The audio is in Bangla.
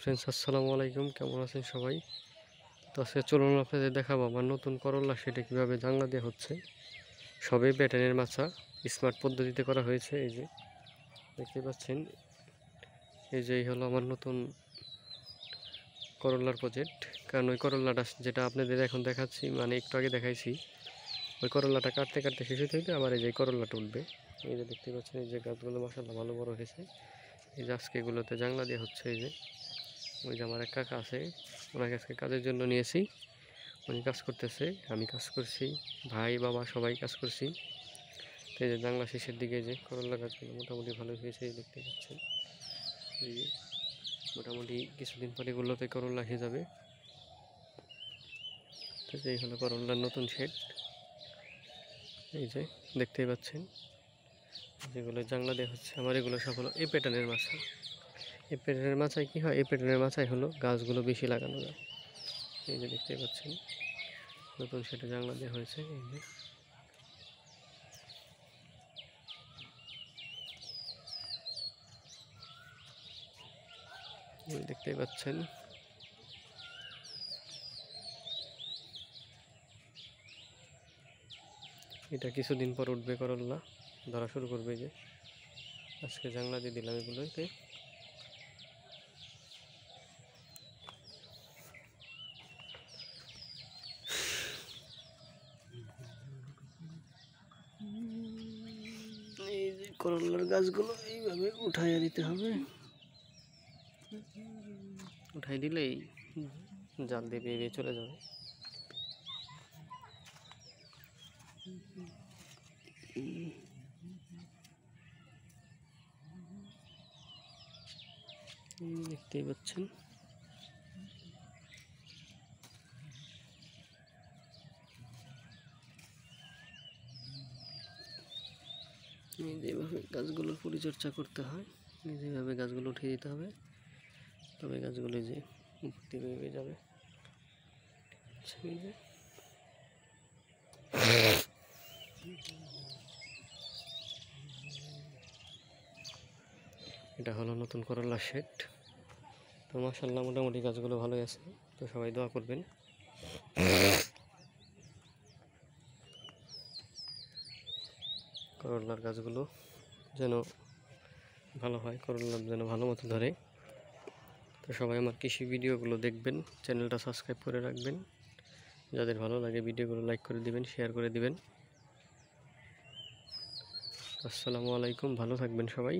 ফ্রেন্ডস, আসসালামু আলাইকুম। কেমন আছেন সবাই? তো আজকে চলুন আপনাদের দেখাবো আমার নতুন করলা সেটা কীভাবে জাংলা দিয়ে হচ্ছে। সবই ব্যাটারির মাচা, স্মার্ট পদ্ধতিতে করা হয়েছে। এই যে দেখতে পাচ্ছেন, এই হলো আমার নতুন করলার প্রজেক্ট। কারণ ওই করলাটা যেটা আপনাদের এখন দেখাচ্ছি, মানে একটু আগে দেখাইছি, ওই করলাটা কাটতে কাটতে শেষ হতে হইতে আবার এই যে করলাটা উঠবে। এই যে দেখতে পাচ্ছেন, এই যে গাছগুলো মাশাআল্লাহ ভালো বড় হয়েছে। এই যে আজকে এগুলোতে জাংলা দিয়ে হচ্ছে। এই যে ওই যে আমার এক কাকা আছে, ওনাকে আজকে কাজের জন্য নিয়েছি। উনি কাজ করতেছে, আমি কাজ করছি, ভাই বাবা সবাই কাজ করছি। তো এই যে জাংলা শেষের দিকে যে করলা গাছগুলো মোটামুটি ভালো হয়েছে দেখতে পাচ্ছেন। এই মোটামুটি কিছুদিন পরে এগুলোতে করলা হয়ে যাবে। তো এই হলো করলার নতুন শেড। এই যে দেখতেই পাচ্ছেন, যেগুলো জাংলা দেওয়া হচ্ছে আমার, এগুলো সব হলো এই প্যাটার্নের মাছা। এই প্যাটার্নের মাচায় কী হয়, এই প্যাটার্নের মাচায় হলো গাছগুলো বেশি লাগানো যায়। এই যে দেখতেই পাচ্ছেন, নতুন সেটা জাংলা দেওয়া হয়েছে। এই যে দেখতেই পাচ্ছেন, এটা কিছুদিন পর উঠবে, করলা ধরা শুরু করবে। যে আজকে জাংলা দিয়ে দিলাম এগুলোতে। এই যে করলার গাছগুলো এইভাবে উঠাইয়া দিতে হবে। উঠাই দিলেই জাল দিয়ে বেরিয়ে চলে যাবে। দেখতেই পাচ্ছেন, যেভাবে গাছগুলোর পরিচর্যা করতে হয়, যেভাবে গাছগুলো উঠিয়ে দিতে হবে, তবে গাছগুলো যে উপর দিয়ে যাবে। এটা হলো নতুন করলা শেড। তো মাশাআল্লাহ মোটামুটি গাছগুলো ভালোই আছে, তো সবাই দোয়া করবেন। করলার গাছগুলো যেন ভালো হয়, করলার যেন ভালো মতো ধরে। তো সবাই আমার কৃষি ভিডিওগুলো দেখবেন, চ্যানেলটা সাবস্ক্রাইব করে রাখবেন। যাদের ভালো লাগে ভিডিওগুলো লাইক করে দিবেন, শেয়ার করে দিবেন। আসসালামু আলাইকুম, ভালো থাকবেন সবাই।